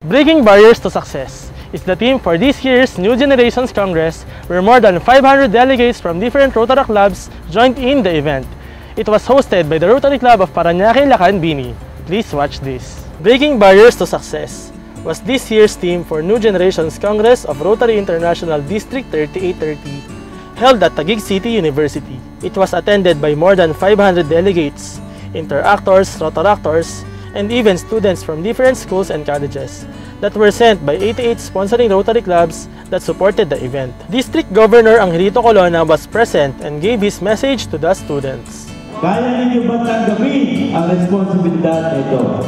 Breaking Barriers to Success is the theme for this year's New Generations Congress, where more than 500 delegates from different Rotary clubs joined in the event. It was hosted by the Rotary Club of Parañaque, Lacan, Bini. Please watch this. Breaking Barriers to Success was this year's theme for New Generations Congress of Rotary International District 3830, held at Taguig City University. It was attended by more than 500 delegates, interactors, Rotaractors, and even students from different schools and colleges that were sent by 88 sponsoring Rotary clubs that supported the event. District Governor Angelito Colona was present and gave his message to the students. Kaya ninyo ba tanggapin ang responsibilidad nito?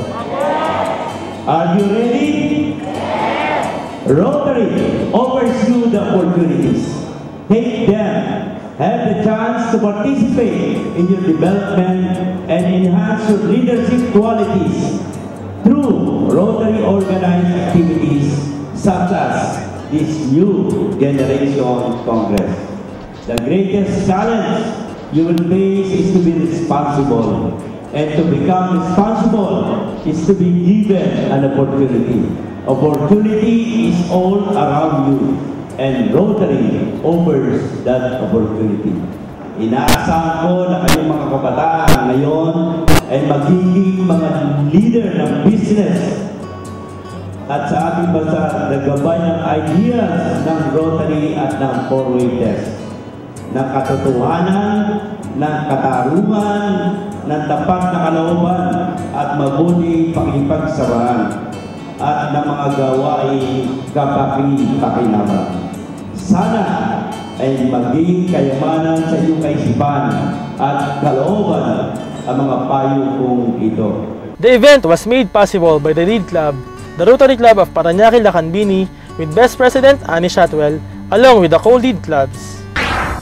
Are you ready? Rotary offers you the opportunities. Take them. Have the chance to participate in your development and enhance your leadership qualities through Rotary organized activities such as this New Generation Congress. The greatest challenge you will face is to be responsible, and to become responsible is to be given an opportunity. Opportunity is all around you, and Rotary offers that opportunity. Inaasahan ko na kayong mga kabataan ngayon ay magiging mga leader ng business at sa ating bansa nagabay ng ideas ng Rotary at ng 4-way test, ng katotohanan, ng katarungan, ng tapat na kalooban at mabuting pakikipagsamahan at ng mga gawain kapaki-pakinabang. Sana ay maging kayamanan sa iyong kaisipan at kalooban ang mga payo kong ito. The event was made possible by the lead club, the Rotary Club of Parañaque, Lacan, Bini, with Best President Annie Shotwell, along with the co-lead clubs.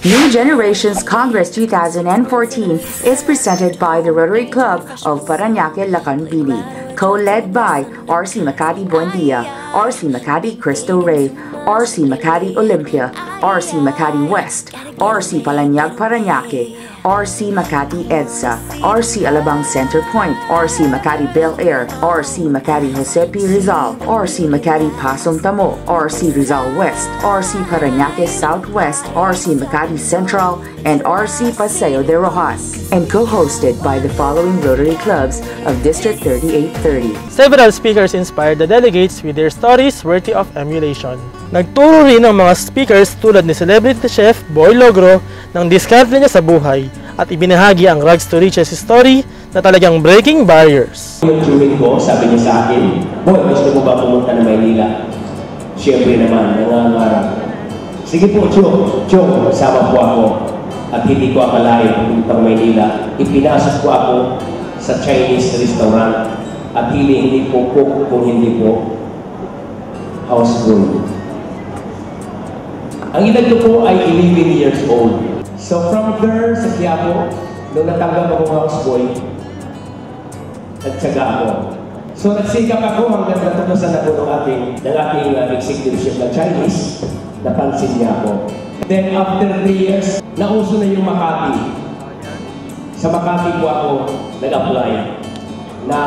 New Generations Congress 2014 is presented by the Rotary Club of Parañaque, Lacan, Bini, co-led by RC Makati Buendia, RC Makati Cristo Rey, RC Makati Olympia, RC Makati West, RC Palanyag Parañaque, RC Makati EDSA, RC Alabang Center Point, RC Makati Bel Air, RC Makati Jose P. Rizal, RC Makati Pasong Tamo, RC Rizal West, RC Parañaque Southwest, RC Makati Central, and RC Paseo de Rojas, and co-hosted by the following Rotary clubs of District 3830. Several speakers inspired the delegates with their stories worthy of emulation. Nagturo rin ang mga speakers tulad ni Celebrity Chef Boy Logro ng diskarte niya sa buhay at ibinahagi ang rags to riches story na talagang breaking barriers. Yung turing ko, sabi niya sa akin, "Boy, gusto mo ba pumunta na Maynila?" Siyempre naman, nangangarap. "Sige po, Chong, sama po ako." At hindi ko akalain pumunta Maynila. Ipinasok ko ako sa Chinese restaurant at hindi po cook kung hindi po houseboy. Ang edad ko po ay 11 years old. So from there sa Quiapo, nung natanggap ako houseboy, nagtsaga ako. So nagsikap ako hanggang natutusan ako ng aking executive ng Chinese, napansin niya ako. Then after 3 years, nauso na yung Makati. Sa Makati po ako nag-apply na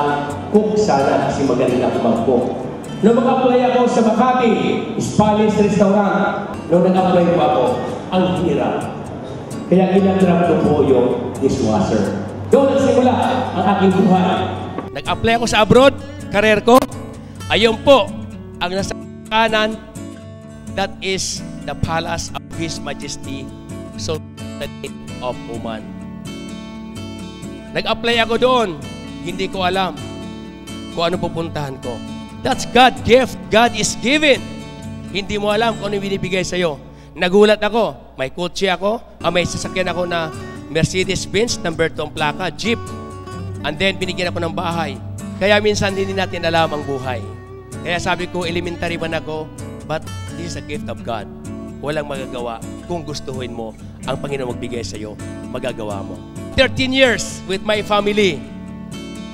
cook sana kasi magaling ako mag-cook. Nung mag-apply ako sa Makati, Spanish restaurant, nung nag-apply po ako, ang hirap. Kaya ginagrab ko po yung dishwasher. Doon nagsimula ang aking buhay. Nag-apply ako sa abroad, career ko. Ayun po, ang nasa kanan, that is the palace of His Majesty, Sultanate of Oman. Nag-apply ako doon, hindi ko alam kung ano pupuntahan ko. That's God's gift. God is given. Hindi mo alam kung ano binibigay sa'yo. Nagulat ako. May kotse ako. May sasakyan ako na Mercedes-Benz, number 2 ang plaka, Jeep. And then, binigyan ako ng bahay. Kaya minsan, hindi natin alam ang buhay. Kaya sabi ko, elementary man ako, but this is a gift of God. Walang magagawa. Kung gustuhin mo, ang Panginoon magbigay sa'yo, magagawa mo. 13 years with my family.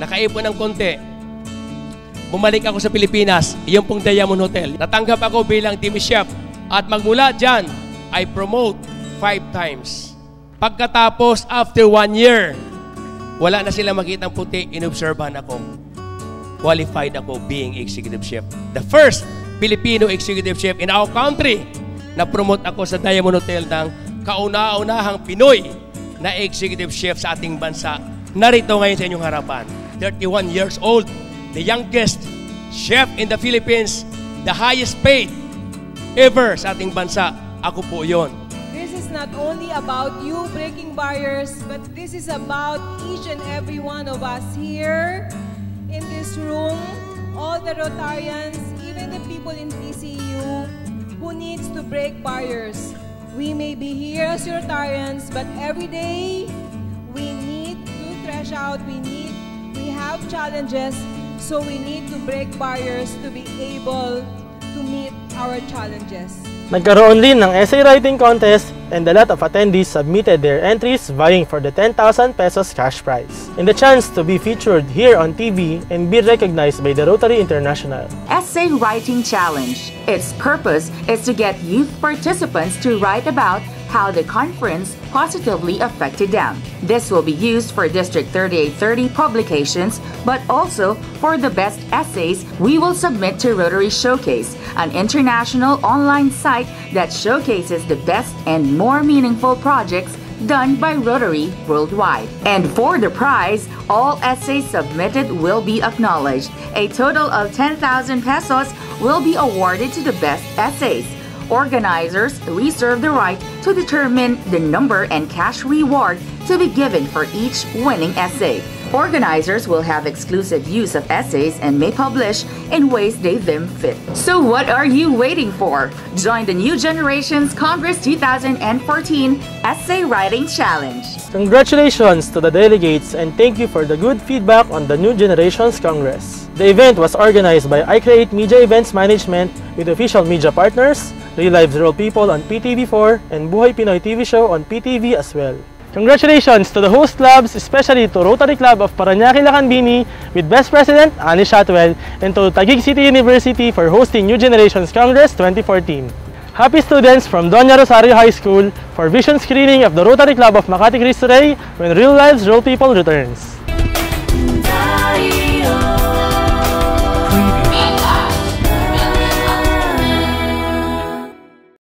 Nakaipon ng konti. Bumalik ako sa Pilipinas, yung pong Diamond Hotel. Natanggap ako bilang team chef. At magmula dyan, I promote 5 times. Pagkatapos, after 1 year, wala na sila makitang puti, inobserbahan ako. qualified ako being executive chef. The first Filipino executive chef in our country. Na-promote ako sa Diamond Hotel ng kauna-unahang Pinoy na executive chef sa ating bansa. Narito ngayon sa inyong harapan. 31 years old, the youngest chef in the Philippines, the highest paid ever sa ating bansa. Ako po yon. This is not only about you breaking barriers, but this is about each and every one of us here in this room, all the Rotarians, even the people in PCU who needs to break barriers. We may be here as Rotarians, but every day we need to thresh out, we have challenges, so we need to break barriers to be able to meet our challenges. Nagkaroon din ng essay writing contest and a lot of attendees submitted their entries vying for the 10,000 pesos cash prize and the chance to be featured here on TV and be recognized by the Rotary International. Essay Writing Challenge. Its purpose is to get youth participants to write about how the conference positively affected them. This will be used for District 3830 publications, but also for the best essays we will submit to Rotary Showcase, an international online site that showcases the best and more meaningful projects done by Rotary worldwide. And for the prize, all essays submitted will be acknowledged. A total of 10,000 pesos will be awarded to the best essays. Organizers reserve the right to determine the number and cash reward to be given for each winning essay. Organizers will have exclusive use of essays and may publish in ways they deem fit. So what are you waiting for? Join the New Generations Congress 2014 Essay Writing Challenge. Congratulations to the delegates and thank you for the good feedback on the New Generations Congress. The event was organized by iCreate Media Events Management with official media partners, Real Lives Real People on PTV4, and Buhay Pinoy TV Show on PTV as well. Congratulations to the host clubs, especially to Rotary Club of Parañaque Lacanbini with Best President Annie Shotwell, and to Taguig City University for hosting New Generations Congress 2014. Happy students from Doña Rosario High School for vision screening of the Rotary Club of Makati Cristo Rey when Real Lives Real People returns.